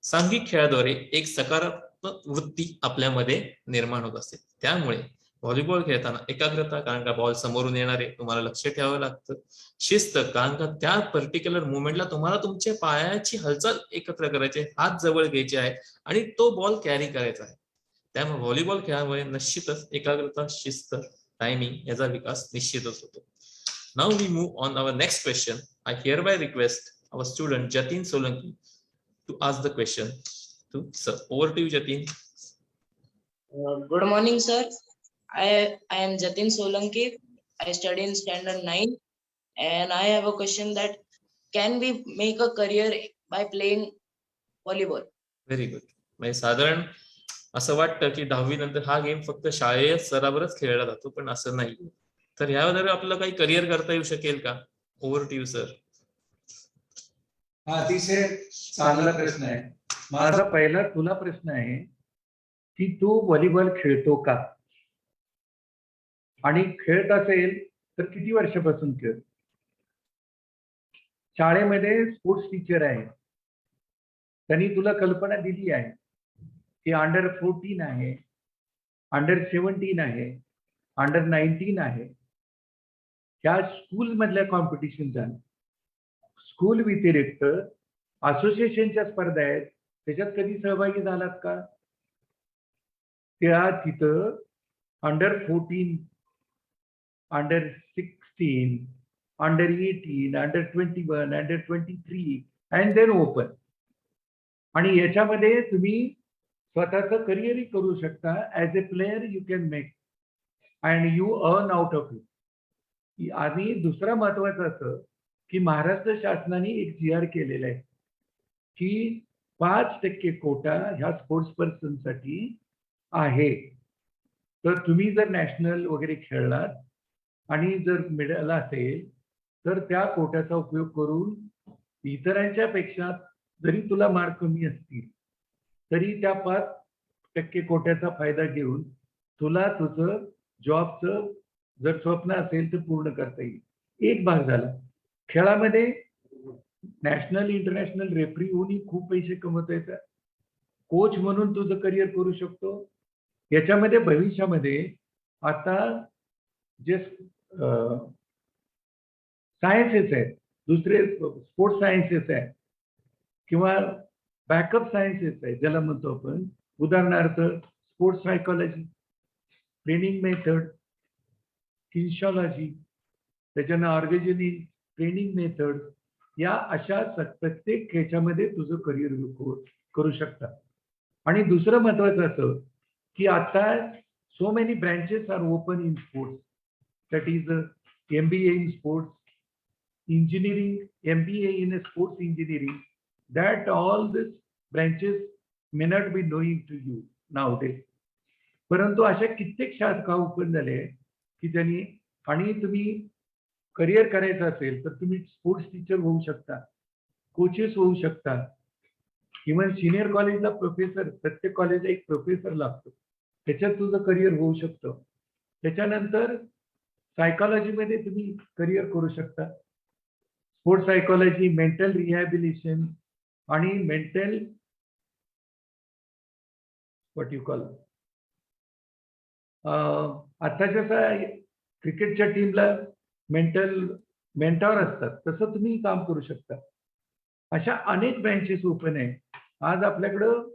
सांघिक खेळाद्वारे एक सकारात्मक वृत्ती आपल्यामध्ये निर्माण होत असते. त्यामुळे व्हॉलीबॉल खेळताना एकाग्रता, कारण का बॉल समोरून येणारे तुम्हाला लक्ष ठेवावं लागतं. शिस्त, कारण का त्या पर्टिक्युलर मुवमेंटला तुम्हाला तुमच्या पायाची हालचाल एकत्र करायची, हात जवळ घ्यायचे आहे आणि तो बॉल कॅरी करायचा आहे. त्यामुळे व्हॉलीबॉल खेळामुळे निश्चितच एकाग्रता, शिस्त, टायमिंग याचा विकास निश्चितच होतो. Now we move on our next question. I hereby request our student Jatin Solanki to ask the question to sir. Over to you, Jatin. Good morning, sir. I am Jatin Solanki. I study in standard 9, and I have a question that can we make a career by playing volleyball? Very good. म्हणजे साधारण असं वाटतं की 10वी नंतर हा game फक्त शाळेत स्तरावरच खेळला जातो, पण असं नाही. तर ह्यावर आपल्याला काही करिअर करता येऊ शकेल का? Over to you sir. हा अतिशय चांगला प्रश्न आहे. माझा पहिला तुला प्रश्न आहे की तू व्हॉलीबॉल खेळतो का, आणि खेळत असेल तर किती वर्षापासून खेळ? शाळेमध्ये स्पोर्ट्स टीचर आहे, त्यांनी तुला कल्पना दिली आहे की अंडर 14 आहे, अंडर 17 आहे, अंडर 19 आहे. त्या स्कूल मधल्या कॉम्पिटिशन झाल्या. स्कूल व्यतिरिक्त असोसिएशनच्या स्पर्धा आहेत, त्याच्यात कधी सहभागी झालात का? त्या तिथं under 14, under 16, under 18, under 21, under 23 and then open. आणि याच्यामध्ये तुम्ही स्वतःचं करिअरही करू शकता. As a player you can make and you earn out of it. आणि दुसरा महत्वाचं असं की महाराष्ट्र शासनाने एक GR केलेला आहे की 5% कोटा ह्या स्पोर्ट्स पर्सनसाठी आहे. तर तुम्ही जर नॅशनल वगैरे खेळलात आणि जर मेडल असेल तर त्या कोट्याचा उपयोग करून इतरांच्या पेक्षा जरी तुला मार्क कमी असतील तरी त्या 5% कोट्याचा फायदा घेऊन तुला तुझं जॉबचं जर स्वप्न असेल तर पूर्ण करता येईल. एक भाग झाला. खेळामध्ये नॅशनल इंटरनॅशनल रेफरी होऊन खूप पैसे कमवता येतात. कोच म्हणून तुझं करिअर करू शकतो. याच्यामध्ये भविष्यामध्ये आता जे सायन्सेस आहेत, दुसरे स्पोर्ट्स सायन्सेस आहेत किंवा बॅकअप सायन्सेस आहेत ज्याला म्हणतो आपण, उदाहरणार्थ स्पोर्ट्स सायकोलॉजी, ट्रेनिंग मेथड, किन्शॉलॉजी, त्याच्यानं ऑर्गॅनिक ट्रेनिंग मेथड, या अशा प्रत्येक ह्याच्यामध्ये तुझं करिअर करू शकता. आणि दुसरं महत्वाचं असं की आता so many branches are open in sports, that is MBA in sports, engineering, MBA in sports engineering, that all these branches may not be knowing to you nowadays. परंतु अशा कित्येक शाखा ओपन झाले की त्यांनी, आणि तुम्ही करिअर करायचं असेल तर तुम्ही स्पोर्ट्स टीचर होऊ शकता, कोचेस होऊ शकता, इव्हन सिनियर कॉलेजला प्रोफेसर, प्रत्येक कॉलेजला एक प्रोफेसर लागतो, त्याच्यात तुझं करिअर होऊ शकतं. त्याच्यानंतर सायकॉलॉजीमध्ये तुम्ही करिअर करू शकता. स्पोर्ट्स सायकॉलॉजी, मेंटल रिहॅबिलिटेशन आणि मेंटल व्हॉट यू कॉल, आता जसं क्रिकेटच्या टीमला मेंटॉर असतात, तसं तुम्ही काम करू शकता. अशा अनेक ब्रँचेस ओपन आहे. आज आपल्याकडं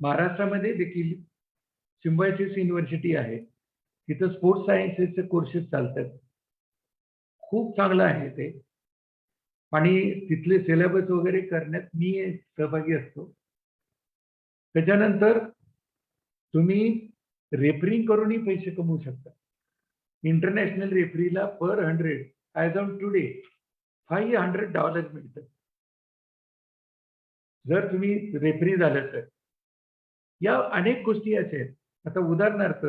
महाराष्ट्रामध्ये देखील सिम्बायोसिस युनिव्हर्सिटी आहे. तिथं स्पोर्ट्स सायन्सेसचे कोर्सेस चालतात. खूप चांगलं आहे ते. आणि तिथले सिलेबस वगैरे करण्यात मी सहभागी असतो. त्याच्यानंतर तुम्ही रेफरिंग करूनही पैसे कमवू शकता. इंटरनॅशनल रेफरीला पर 100 ॲज ऑन टुडे $500 मिळतात. जर तुम्ही रेफरी झालं तर. या अनेक गोष्टी अशा आहेत. आता उदाहरणार्थ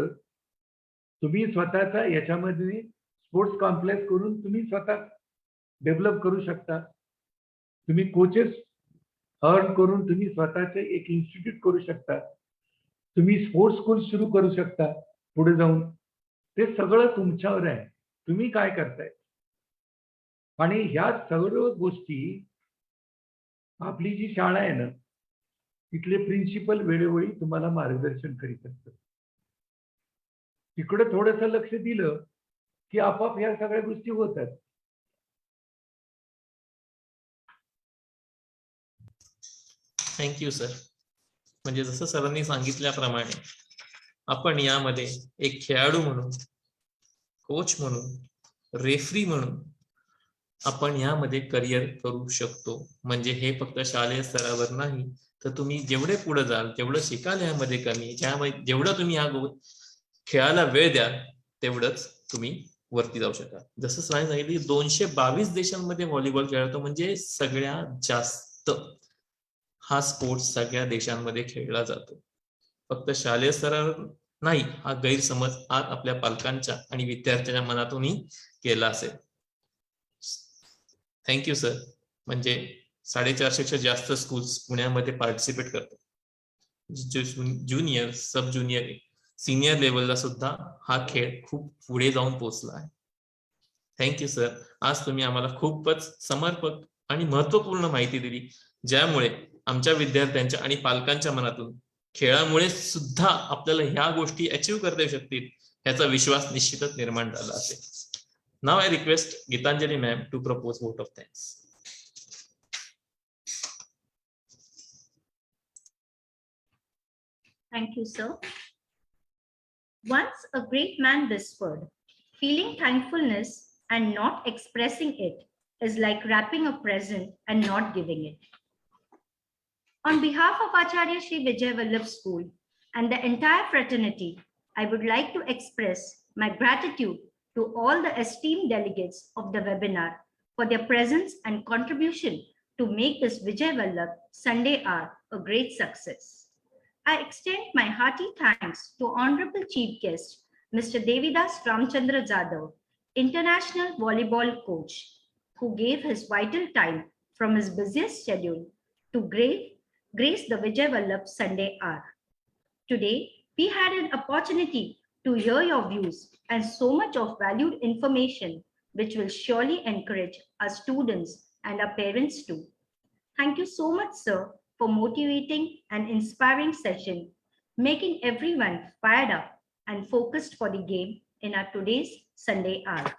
तुम्ही स्वतःचा याच्यामध्ये स्पोर्ट्स कॉम्प्लेक्स करून तुम्ही स्वतः डेव्हलप करू शकता. तुम्ही कोचेस अर्न करून तुम्ही स्वतःचे एक इन्स्टिट्यूट करू शकता. तुम्ही स्पोर्ट्स स्कूल सुरू करू शकता पुढे जाऊन. ते सगळं तुमच्यावर आहे, तुम्ही काय करताय. आणि ह्या सर्व गोष्टी आपली जी शाळा आहे ना, तिथले प्रिन्सिपल वेळोवेळी तुम्हाला मार्गदर्शन करीत असतात. तिकडे थोडंसं लक्ष दिलं की आपोआप ह्या सगळ्या गोष्टी होतात. Thank you sir. म्हणजे जसं सरांनी सांगितल्याप्रमाणे आपण यामध्ये एक खेळाडू म्हणून, कोच म्हणून, रेफरी म्हणून आपण यामध्ये करिअर करू शकतो. म्हणजे हे फक्त शालेय स्तरावर नाही, तर तुम्ही जेवढे पुढे जाल तेवढं शिकाल यामध्ये कमी. जेवढं तुम्ही या खेळाला वेळ द्याल तेवढंच तुम्ही वरती जाऊ शकाल. जसं सरांनी सांगितलं 222 देशांमध्ये व्हॉलीबॉल खेळतो, म्हणजे सगळ्यात जास्त हा स्पोर्ट्स सगळ्या देशांमध्ये खेळला जातो. फक्त शालेय स्तरावर नाही, हा गैरसमज आज आपल्या पालकांच्या आणि विद्यार्थ्यांच्या मनातूनही केला असेल. Thank you sir. म्हणजे 450पेक्षा जास्त स्कूल्स पुण्यामध्ये पार्टिसिपेट करतात. ज्युनियर, सब ज्युनियर, सिनियर लेवलला सुद्धा हा खेळ खूप पुढे जाऊन पोहोचला आहे. Thank you sir. आज तुम्ही आम्हाला खूपच समर्पक आणि महत्वपूर्ण माहिती दिली, ज्यामुळे आमच्या विद्यार्थ्यांच्या आणि पालकांच्या मनातून खेळामुळे सुद्धा आपल्याला ह्या गोष्टी अचीव्ह करता येऊ शकतील याचा विश्वास निश्चितच निर्माण झाला असेल. Now I request Geetanjali ma'am to propose vote of thanks. Thank you, sir. Once a great man whispered, feeling thankfulness and not expressing it is like wrapping a present and not giving it. On behalf of Acharya Shri Vijay Vallabh School and the entire fraternity, I would like to express my gratitude to all the esteemed delegates of the webinar for their presence and contribution to make this Vijay Vallabh Sunday Hour a great success. I extend my hearty thanks to Honorable Chief Guest, Mr. Devidas Ramchandra Jadhav, International Volleyball Coach, who gave his vital time from his busiest schedule to grace the Vijay Vallabh Sunday Hour. Today, we had an opportunity to hear your views and so much of valued information, which will surely encourage our students and our parents too. Thank you so much, sir, for motivating and inspiring session, making everyone fired up and focused for the game in our today's Sunday hour.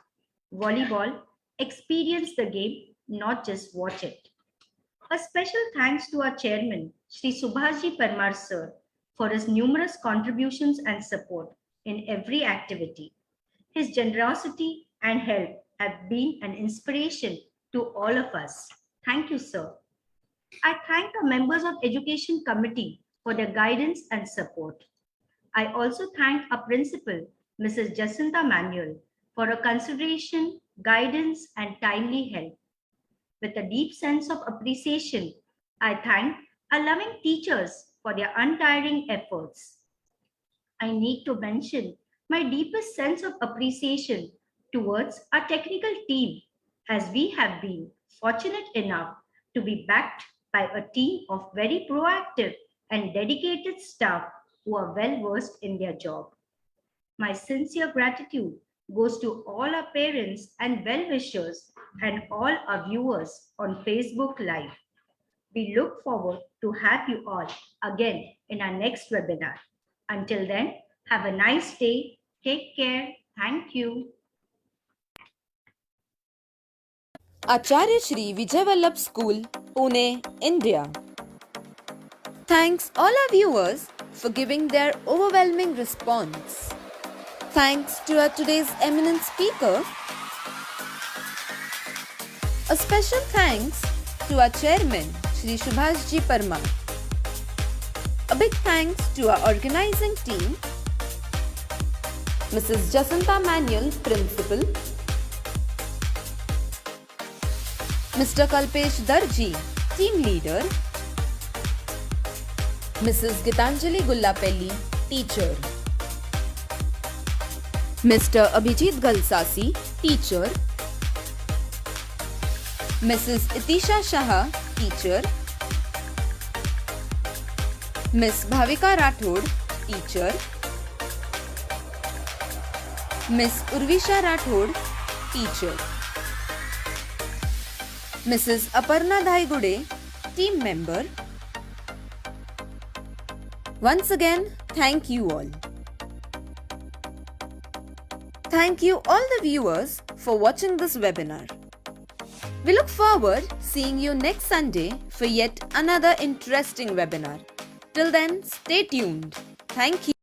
Volleyball, experience the game, not just watch it. A special thanks to our chairman, Shri Subhashji Parmar sir, for his numerous contributions and support in every activity. His generosity and help have been an inspiration to all of us. Thank you, sir. I thank the members of Education Committee for their guidance and support. I also thank our principal, Mrs. Jacinta Manuel, for her consideration, guidance, and timely help. With a deep sense of appreciation, I thank our loving teachers for their untiring efforts. I need to mention my deepest sense of appreciation towards our technical team, as we have been fortunate enough to be backed by a team of very proactive and dedicated staff who are well versed in their job. My sincere gratitude goes to all our parents and well-wishers and all our viewers on Facebook Live. We look forward to have you all again in our next webinar. Until then, have a nice day, take care, Thank you. Acharya Shri Vijay Vallabh School, Pune, India. Thanks all our viewers for giving their overwhelming response. Thanks to our today's eminent speaker. A special thanks to our chairman, Shri Subhash Ji Parmar. A big thanks to our organizing team, Mrs. Jacinta Manuel, Principal, Mr. Kalpesh Darji, Team Leader, Mrs. Gitanjali Gullapelli, Teacher, Mr. Abhijit Galsasi, Teacher, Mrs. Itisha Shah, Teacher, Miss Bhavika Rathod, Teacher, Miss Urvisha Rathod, Teacher, Mrs. Aparna Dhaigude, Team Member. Once again, thank you all. Thank you all the viewers for watching this webinar. We look forward seeing you next Sunday for yet another interesting webinar. Till then, stay tuned. Thank you.